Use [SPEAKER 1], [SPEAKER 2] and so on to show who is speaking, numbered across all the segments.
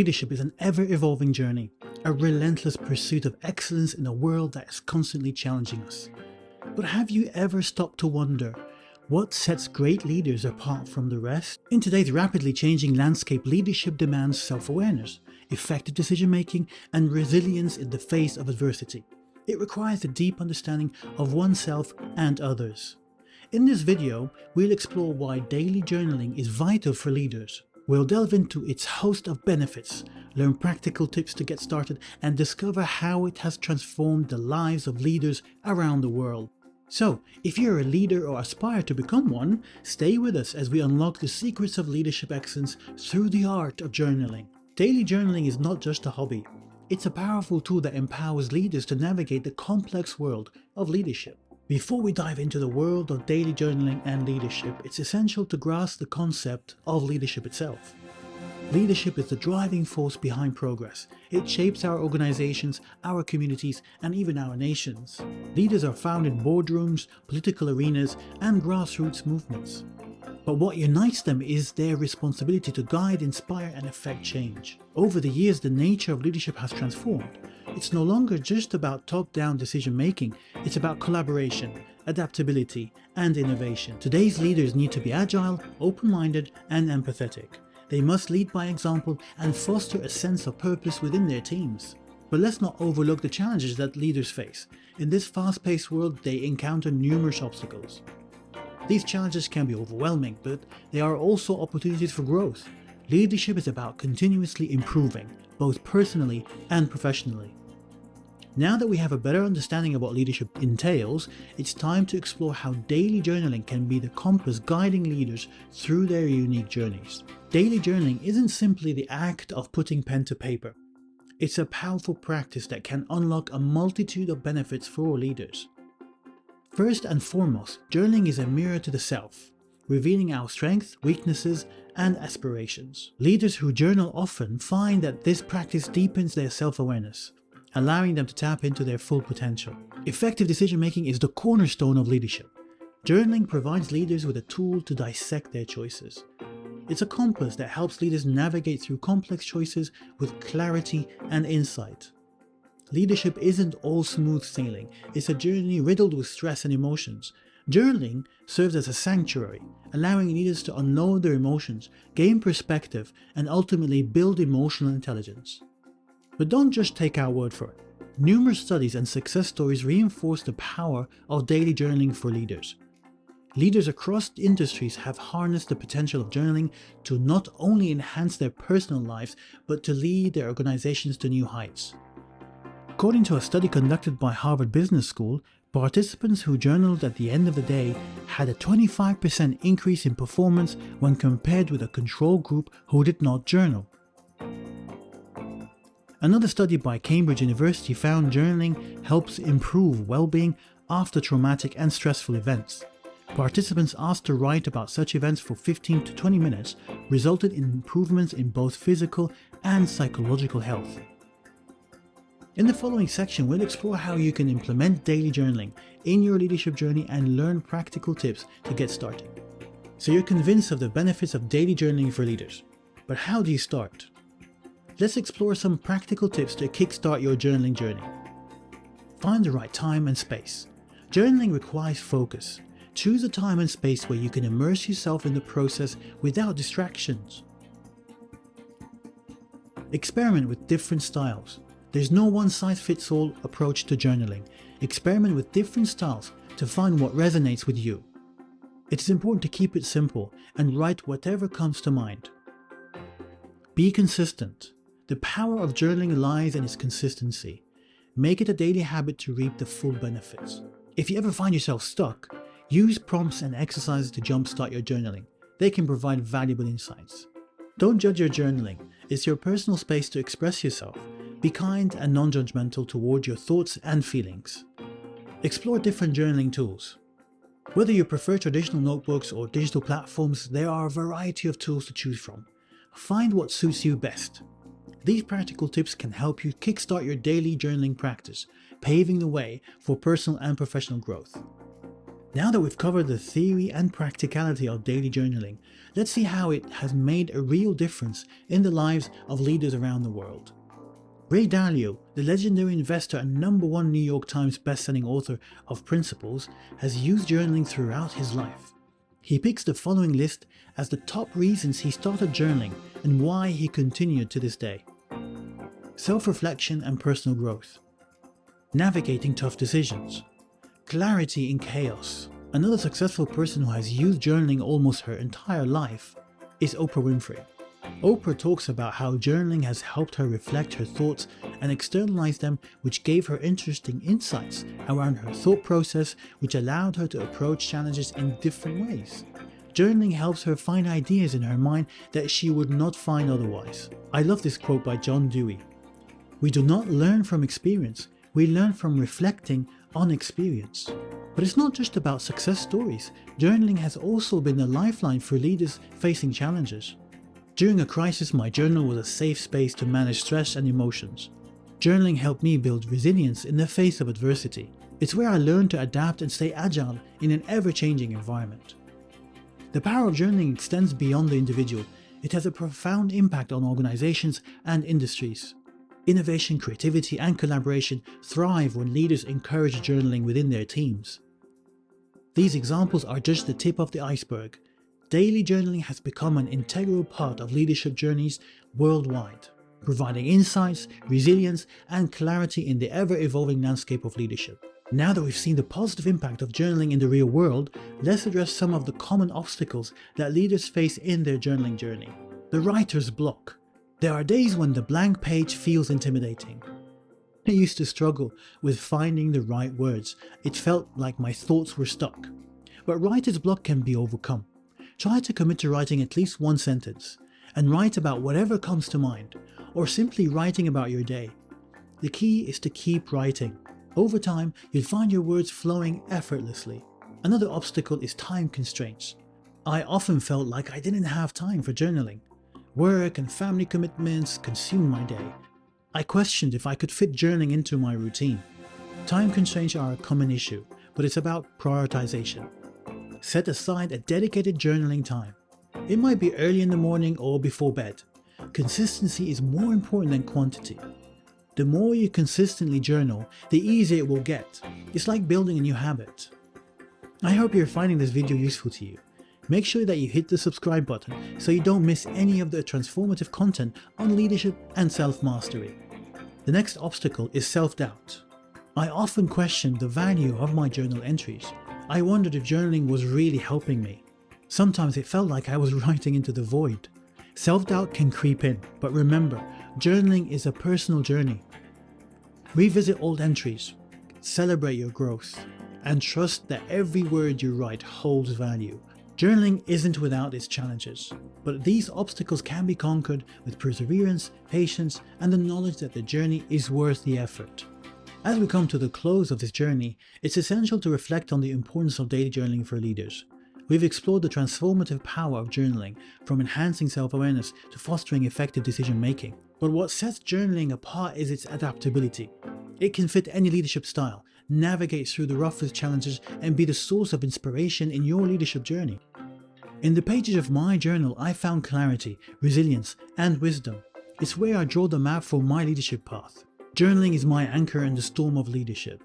[SPEAKER 1] Leadership is an ever-evolving journey, a relentless pursuit of excellence in a world that is constantly challenging us. But have you ever stopped to wonder what sets great leaders apart from the rest? In today's rapidly changing landscape, leadership demands self-awareness, effective decision-making, and resilience in the face of adversity. It requires a deep understanding of oneself and others. In this video, we'll explore why daily journaling is vital for leaders. We'll delve into its host of benefits, learn practical tips to get started, and discover how it has transformed the lives of leaders around the world. So, if you're a leader or aspire to become one, stay with us as we unlock the secrets of leadership excellence through the art of journaling. Daily journaling is not just a hobby. It's a powerful tool that empowers leaders to navigate the complex world of leadership. Before we dive into the world of daily journaling and leadership, it's essential to grasp the concept of leadership itself. Leadership is the driving force behind progress. It shapes our organizations, our communities, and even our nations. Leaders are found in boardrooms, political arenas, and grassroots movements. But what unites them is their responsibility to guide, inspire, and effect change. Over the years, the nature of leadership has transformed. It's no longer just about top-down decision-making, it's about collaboration, adaptability, and innovation. Today's leaders need to be agile, open-minded, and empathetic. They must lead by example and foster a sense of purpose within their teams. But let's not overlook the challenges that leaders face. In this fast-paced world, they encounter numerous obstacles. These challenges can be overwhelming, but they are also opportunities for growth. Leadership is about continuously improving, both personally and professionally. Now that we have a better understanding of what leadership entails, it's time to explore how daily journaling can be the compass guiding leaders through their unique journeys. Daily journaling isn't simply the act of putting pen to paper. It's a powerful practice that can unlock a multitude of benefits for leaders. First and foremost, journaling is a mirror to the self, revealing our strengths, weaknesses, and aspirations. Leaders who journal often find that this practice deepens their self-awareness, allowing them to tap into their full potential. Effective decision-making is the cornerstone of leadership. Journaling provides leaders with a tool to dissect their choices. It's a compass that helps leaders navigate through complex choices with clarity and insight. Leadership isn't all smooth sailing, it's a journey riddled with stress and emotions. Journaling serves as a sanctuary, allowing leaders to unload their emotions, gain perspective, and ultimately build emotional intelligence. But don't just take our word for it. Numerous studies and success stories reinforce the power of daily journaling for leaders. Leaders across industries have harnessed the potential of journaling to not only enhance their personal lives, but to lead their organizations to new heights. According to a study conducted by Harvard Business School, participants who journaled at the end of the day had a 25% increase in performance when compared with a control group who did not journal. Another study by Cambridge University found journaling helps improve well-being after traumatic and stressful events. Participants asked to write about such events for 15 to 20 minutes resulted in improvements in both physical and psychological health. In the following section, we'll explore how you can implement daily journaling in your leadership journey and learn practical tips to get started. So you're convinced of the benefits of daily journaling for leaders. But how do you start? Let's explore some practical tips to kickstart your journaling journey. Find the right time and space. Journaling requires focus. Choose a time and space where you can immerse yourself in the process without distractions. Experiment with different styles. There's no one-size-fits-all approach to journaling. Experiment with different styles to find what resonates with you. It is important to keep it simple and write whatever comes to mind. Be consistent. The power of journaling lies in its consistency. Make it a daily habit to reap the full benefits. If you ever find yourself stuck, use prompts and exercises to jumpstart your journaling. They can provide valuable insights. Don't judge your journaling. It's your personal space to express yourself. Be kind and non-judgmental toward your thoughts and feelings. Explore different journaling tools. Whether you prefer traditional notebooks or digital platforms, there are a variety of tools to choose from. Find what suits you best. These practical tips can help you kickstart your daily journaling practice, paving the way for personal and professional growth. Now that we've covered the theory and practicality of daily journaling, let's see how it has made a real difference in the lives of leaders around the world. Ray Dalio, the legendary investor and #1 New York Times bestselling author of Principles, has used journaling throughout his life. He picks the following list as the top reasons he started journaling and why he continued to this day. Self-reflection and personal growth. Navigating tough decisions. Clarity in chaos. Another successful person who has used journaling almost her entire life is Oprah Winfrey. Oprah talks about how journaling has helped her reflect her thoughts and externalize them, which gave her interesting insights around her thought process, which allowed her to approach challenges in different ways. Journaling helps her find ideas in her mind that she would not find otherwise. I love this quote by John Dewey. "We do not learn from experience, we learn from reflecting on experience." But it's not just about success stories. Journaling has also been a lifeline for leaders facing challenges. During a crisis, my journal was a safe space to manage stress and emotions. Journaling helped me build resilience in the face of adversity. It's where I learned to adapt and stay agile in an ever-changing environment. The power of journaling extends beyond the individual. It has a profound impact on organizations and industries. Innovation, creativity, and collaboration thrive when leaders encourage journaling within their teams. These examples are just the tip of the iceberg. Daily journaling has become an integral part of leadership journeys worldwide, providing insights, resilience, and clarity in the ever-evolving landscape of leadership. Now that we've seen the positive impact of journaling in the real world, let's address some of the common obstacles that leaders face in their journaling journey. The writer's block. There are days when the blank page feels intimidating. I used to struggle with finding the right words. It felt like my thoughts were stuck. But writer's block can be overcome. Try to commit to writing at least one sentence, and write about whatever comes to mind, or simply writing about your day. The key is to keep writing. Over time, you'll find your words flowing effortlessly. Another obstacle is time constraints. I often felt like I didn't have time for journaling. Work and family commitments consumed my day. I questioned if I could fit journaling into my routine. Time constraints are a common issue, but it's about prioritization. Set aside a dedicated journaling time. It might be early in the morning or before bed. Consistency is more important than quantity. The more you consistently journal, the easier it will get. It's like building a new habit. I hope you're finding this video useful to you. Make sure that you hit the subscribe button so you don't miss any of the transformative content on leadership and self-mastery. The next obstacle is self-doubt. I often questioned the value of my journal entries. I wondered if journaling was really helping me. Sometimes it felt like I was writing into the void. Self-doubt can creep in, but remember, journaling is a personal journey. Revisit old entries, celebrate your growth, and trust that every word you write holds value. Journaling isn't without its challenges, but these obstacles can be conquered with perseverance, patience, and the knowledge that the journey is worth the effort. As we come to the close of this journey, it's essential to reflect on the importance of daily journaling for leaders. We've explored the transformative power of journaling, from enhancing self-awareness to fostering effective decision-making. But what sets journaling apart is its adaptability. It can fit any leadership style, navigate through the roughest challenges, and be the source of inspiration in your leadership journey. In the pages of my journal, I found clarity, resilience, and wisdom. It's where I draw the map for my leadership path. Journaling is my anchor in the storm of leadership.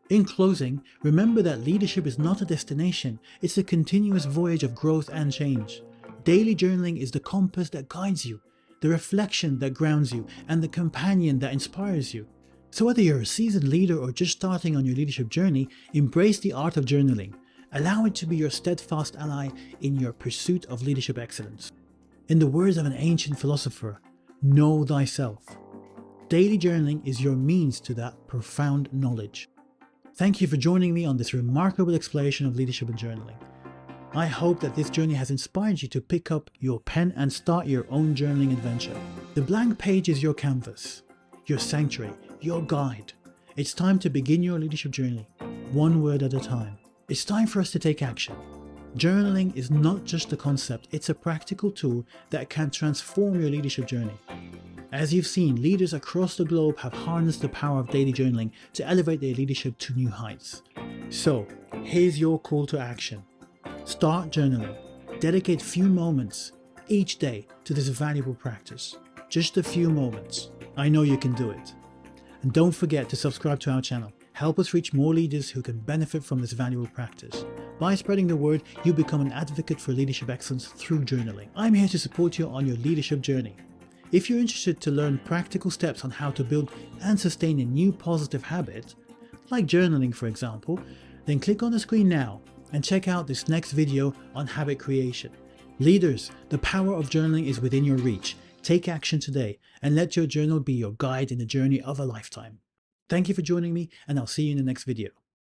[SPEAKER 1] In closing, remember that leadership is not a destination, it's a continuous voyage of growth and change. Daily journaling is the compass that guides you, the reflection that grounds you, and the companion that inspires you. So whether you're a seasoned leader or just starting on your leadership journey, embrace the art of journaling. Allow it to be your steadfast ally in your pursuit of leadership excellence. In the words of an ancient philosopher, know thyself. Daily journaling is your means to that profound knowledge. Thank you for joining me on this remarkable exploration of leadership and journaling. I hope that this journey has inspired you to pick up your pen and start your own journaling adventure. The blank page is your canvas, your sanctuary, your guide. It's time to begin your leadership journey, one word at a time. It's time for us to take action. Journaling is not just a concept, it's a practical tool that can transform your leadership journey. As you've seen, leaders across the globe have harnessed the power of daily journaling to elevate their leadership to new heights. So, Here's your call to action. Start journaling. Dedicate few moments each day to this valuable practice. Just a few moments. I know you can do it. And don't forget to subscribe to our channel. Help us reach more leaders who can benefit from this valuable practice. By spreading the word, you become an advocate for leadership excellence through journaling. I'm here to support you on your leadership journey. If you're interested to learn practical steps on how to build and sustain a new positive habit, like journaling for example, then click on the screen now and check out this next video on habit creation. Leaders, the power of journaling is within your reach. Take action today and let your journal be your guide in the journey of a lifetime. Thank you for joining me, and I'll see you in the next video.